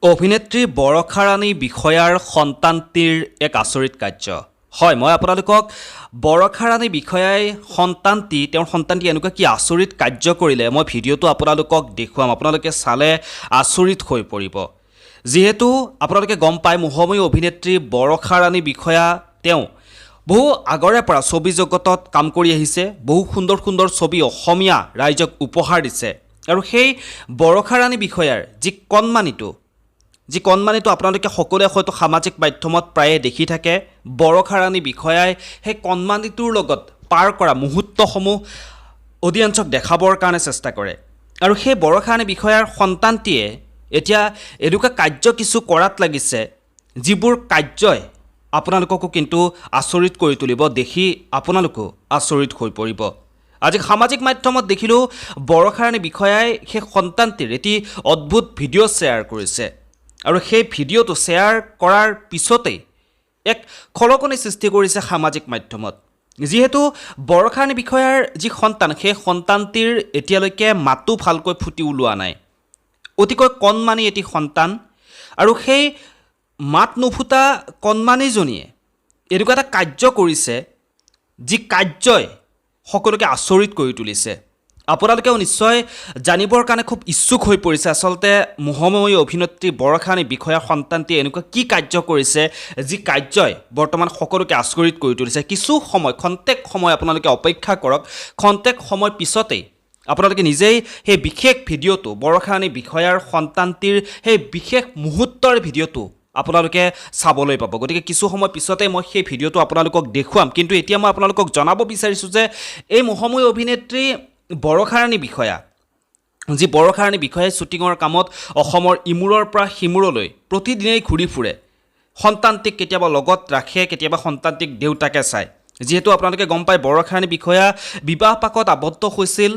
অভিনেত্ৰী বৰষা ৰাণী বিষয়াৰ সন্তানটিৰ এক আচৰিত কাৰ্য। হয়, মই আপোনালোকক বৰষা ৰাণী বিষয়াই তেওঁৰ সন্তানটি এনেকুৱা কি আচৰিত কাৰ্য কৰিলে মই ভিডিঅ'টো আপোনালোকক দেখুৱাম। আপোনালোকে চালে আচৰিত হৈ পৰিব। যিহেতু আপোনালোকে গম পায় মোহময়ী অভিনেত্ৰী বৰষা ৰাণী বিষয়া তেওঁ বহু আগৰে পৰা ছবি জগতত কাম কৰি আহিছে। বহু সুন্দৰ সুন্দৰ ছবি অসমীয়া ৰাইজক উপহাৰ দিছে আৰু সেই বৰষা ৰাণী বিষয়াৰ যি কণমানিটো আপোনালোকে সকলোৱে হয়তো সামাজিক মাধ্যমত প্ৰায়ে দেখি থাকে। বৰষা ৰাণী বিষয়াই সেই কণমানিটোৰ লগত পাৰ কৰা মুহূৰ্তসমূহ অডিয়েঞ্চক দেখাবৰ কাৰণে চেষ্টা কৰে আৰু সেই বৰষা ৰাণী বিষয়াৰ সন্তানটিয়ে এতিয়া এনেকুৱা কাৰ্য কিছু কৰাত লাগিছে যিবোৰ কাৰ্যই আপোনালোককো কিন্তু আচৰিত কৰি তুলিব। দেখি আপোনালোকো আচৰিত হৈ পৰিব। আজি সামাজিক মাধ্যমত দেখিলোঁ বৰষা ৰাণী বিষয়াই সেই সন্তানটিৰ এটি অদ্ভুত ভিডিঅ' শ্বেয়াৰ কৰিছে আৰু সেই ভিডিঅ'টো শ্বেয়াৰ কৰাৰ পিছতেই এক খলকনি সৃষ্টি কৰিছে সামাজিক মাধ্যমত। যিহেতু বৰষা ৰাণী বিষয়াৰ যি সন্তান সেই সন্তানটিৰ এতিয়ালৈকে মাতো ভালকৈ ফুটি ওলোৱা নাই। অতিকৈ কণমানি এটি সন্তান আৰু সেই মাত নুফুটা কণমানিজনীয়ে এনেকুৱা এটা কাৰ্য কৰিছে যি কাৰ্যই সকলোকে আচৰিত কৰি তুলিছে। আপোনালোকেও নিশ্চয় জানিবৰ কাৰণে খুব ইচ্ছুক হৈ পৰিছে আচলতে মোহময়ী অভিনেত্ৰী বৰষা ৰাণী বিষয়াৰ সন্তানটিয়ে এনেকুৱা কি কাৰ্য কৰিছে যি কাৰ্যই বৰ্তমান সকলোকে আচৰিত কৰি তুলিছে। খন্তেক সময় আপোনালোকে অপেক্ষা কৰক। খন্তেক সময় পিছতেই আপোনালোকে নিজেই সেই বিশেষ ভিডিঅ'টো বৰষা ৰাণী বিষয়াৰ সন্তানটিৰ সেই বিশেষ মুহূৰ্তৰ ভিডিঅ'টো আপোনালোকে চাবলৈ পাব। গতিকে কিছু সময় পিছতে মই সেই ভিডিঅ'টো আপোনালোকক দেখুৱাম। কিন্তু এতিয়া মই আপোনালোকক জনাব বিচাৰিছোঁ যে এই মোহময়ী অভিনেত্ৰী বৰষা ৰাণী বিষয়াই শ্বুটিঙৰ কামত অসমৰ ইমূৰৰ পৰা সিমূৰলৈ প্ৰতিদিনেই ঘূৰি ফুৰে। সন্তানটিক কেতিয়াবা লগত ৰাখে, কেতিয়াবা সন্তানটিক দেউতাকে চায়। যিহেতু আপোনালোকে গম পায় বৰষা ৰাণী বিষয়া বিবাহ পাশত আবদ্ধ হৈছিল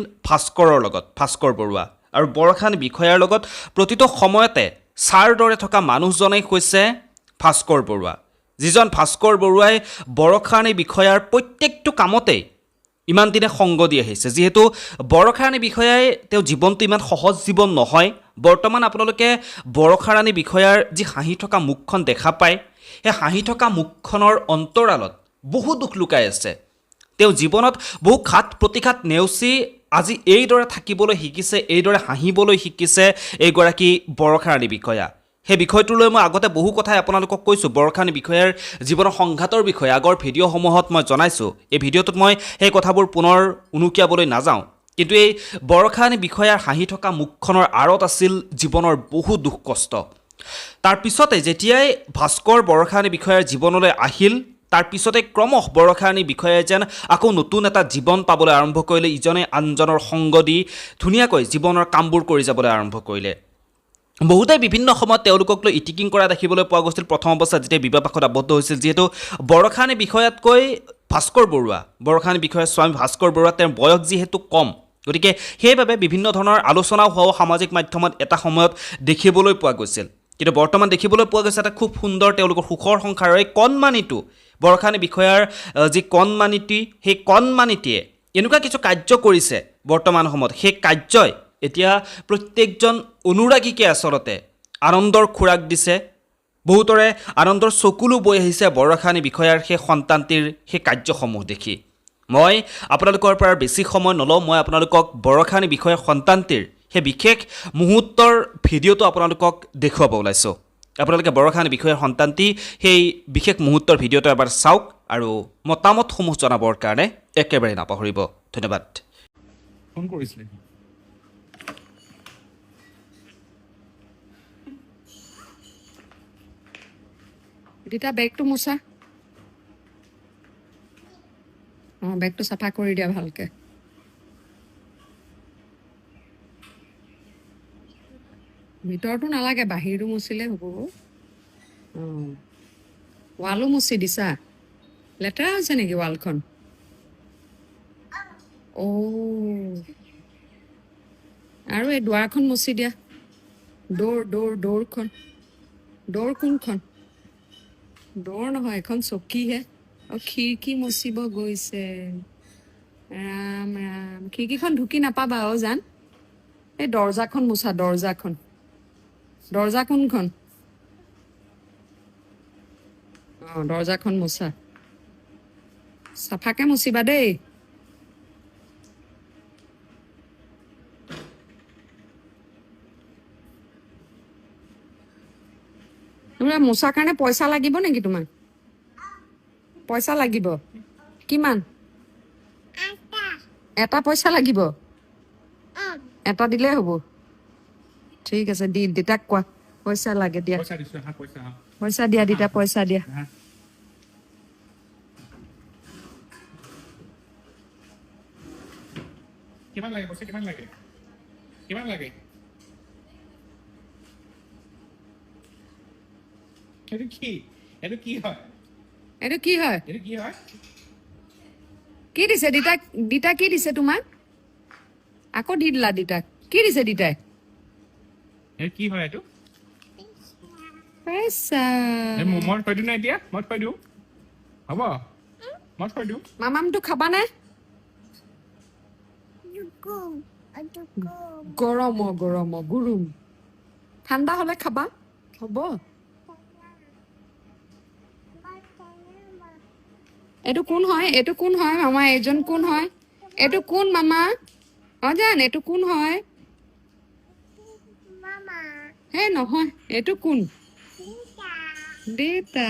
ভাস্কৰ বৰুৱা আৰু বৰষা ৰাণী বিষয়াৰ লগত প্ৰতিটো সময়তে ছাৰ দৰে থকা মানুহজনেই হৈছে ভাস্কৰ বৰুৱা। যিজন ভাস্কৰ বৰুৱাই বৰষা ৰাণী বিষয়াৰ প্ৰত্যেকটো কামতেই ইমান দিনে সংগ দি আহিছে। যিহেতু বৰষা ৰাণী বিষয়াই তেওঁ জীৱনটো ইমান সহজ জীৱন নহয়। বৰ্তমান আপোনালোকে বৰষা ৰাণী বিষয়াৰ যি হাঁহি থকা মুখখন দেখা পায়, সেই হাঁহি থকা মুখখনৰ অন্তৰালত বহু দুখ লুকাই আছে। তেওঁ জীৱনত বহু ঘাত প্ৰতিঘাত নেওচি আজি এইদৰে থাকিবলৈ শিকিছে, এইদৰে হাঁহিবলৈ শিকিছে এইগৰাকী বৰষা ৰাণী বিষয়া। সেই বিষয়টোলৈ মই আগতে বহু কথাই আপোনালোকক কৈছোঁ। বৰষা ৰাণী বিষয়াৰ জীৱনৰ সংঘাতৰ বিষয়ে আগৰ ভিডিঅ'সমূহত মই জনাইছোঁ। এই ভিডিঅ'টোত মই সেই কথাবোৰ পুনৰ উনুকিয়াবলৈ নাযাওঁ। কিন্তু এই বৰষা ৰাণী বিষয়াৰ হাঁহি থকা মুখখনৰ আঁৰত আছিল জীৱনৰ বহু দুখ কষ্ট। তাৰপিছতে যেতিয়াই ভাস্কৰ বৰষা ৰাণী বিষয়াৰ জীৱনলৈ আহিল, তাৰ পিছতে ক্ৰমশ বৰষা ৰাণী বিষয়াই যেন আকৌ নতুন এটা জীৱন পাবলৈ আৰম্ভ কৰিলে। ইজনে আনজনৰ সংগ দি ধুনীয়াকৈ জীৱনৰ কামবোৰ কৰি যাবলৈ আৰম্ভ কৰিলে। বহুতে বিভিন্ন সময়ত তেওঁলোকক লৈ ইটিকিং কৰা দেখিবলৈ পোৱা গৈছিল প্ৰথম অৱস্থাত যেতিয়া বিবাহ পাশত আবদ্ধ হৈছিল। যিহেতু বৰষা ৰাণী বিষয়াতকৈ বৰষা ৰাণী বিষয়াৰ স্বামী ভাস্কৰ বৰুৱা তেওঁৰ বয়স যিহেতু কম, গতিকে সেইবাবে বিভিন্ন ধৰণৰ আলোচনাও হোৱাও সামাজিক মাধ্যমত এটা সময়ত দেখিবলৈ পোৱা গৈছিল। কিন্তু বৰ্তমান দেখিবলৈ পোৱা গৈছে এটা খুব সুন্দৰ তেওঁলোকৰ সুখৰ সংসাৰৰ এই কণমানিটো বৰষা ৰাণী বিষয়াৰ যি সেই কণমানিটিয়ে এনেকুৱা কিছু কাৰ্য কৰিছে বৰ্তমান সময়ত। সেই কাৰ্যই এতিয়া প্ৰত্যেকজন অনুৰাগীকে আচলতে আনন্দৰ খোৰাক দিছে। বহুতৰে আনন্দৰ চকুলো বৈ আহিছে বৰষা ৰাণী বিষয়াৰ সেই সন্তানটিৰ সেই কাৰ্যসমূহ দেখি। মই আপোনালোকৰ পৰা বেছি সময় নলওঁ। মই আপোনালোকক বৰষা ৰাণী বিষয়াৰ সন্তানটিৰ সেই বিশেষ মুহূৰ্তৰ ভিডিঅ'টো আপোনালোকক দেখুৱাব ওলাইছোঁ। আপোনালোকে বৰষা ৰাণী বিষয়াৰ সন্তানটি সেই বিশেষ মুহূৰ্তৰ ভিডিঅ'টো এবাৰ চাওক আৰু মতামতসমূহ জনাবৰ কাৰণে একেবাৰে নাপাহৰিব। ধন্যবাদ। ফোন কৰিছিলে দিতা বেগটো মোচা। বেগটো চাফা কৰি দিয়া ভালকে। ভিতৰতো নালাগে, বাহিৰটো মুচিলে হ'ব। ৱালো মুচি দিছা? লেতেৰা হৈছে নেকি ৱালখন? আৰু এই দুৱাৰখন মুচি দিয়া। দৌৰ কোনখন? দৌৰ নহয়, এখন চকীহে। খিৰিকী মুচিব গৈছে। ৰাম ৰাম, খিৰিকীখন ঢুকি নাপাবা জান। এই দৰ্জাখন মোচা, দৰ্জাখন। দৰ্জা কোনখন দৰ্জাখন মোচা চাফাকে মুচিবা দেই তোমাৰ মোচাৰ কাৰণে পইচা লাগিব নেকি তোমাক পইচা লাগিব কিমান এটা পইচা লাগিব এটা দিলেই হ'ব ঠিক আছে দেউতাক কোৱা পইচা লাগে দিয়া পইচা দিছো হা পইচা হা পইচা দিয়া দেউতা পইচা দিয়া হা কিমান লাগে পইচা কিমান লাগে এইটো কি হয় এইটো কি হয় এইটো কি হয় কি দিছে দেউতা কি দিছে তোমাক আকৌ দি দিলা দেউতাক কি দিছে দেউতাই এইটো কি হয় এইটো পইচা মই থৈ দিওঁ না এতিয়া মই থৈ দিওঁ হ'ব মই থৈ দিওঁ মামামটো খাবানে গৰম গুৰুম ঠাণ্ডা হলে খাবা হ'ব এইটো কোন হয় মামা এইজন কোন হয় এইটো কোন মামা জান এইটো কোন হয় হে নহয় এইটো কোন দেউতা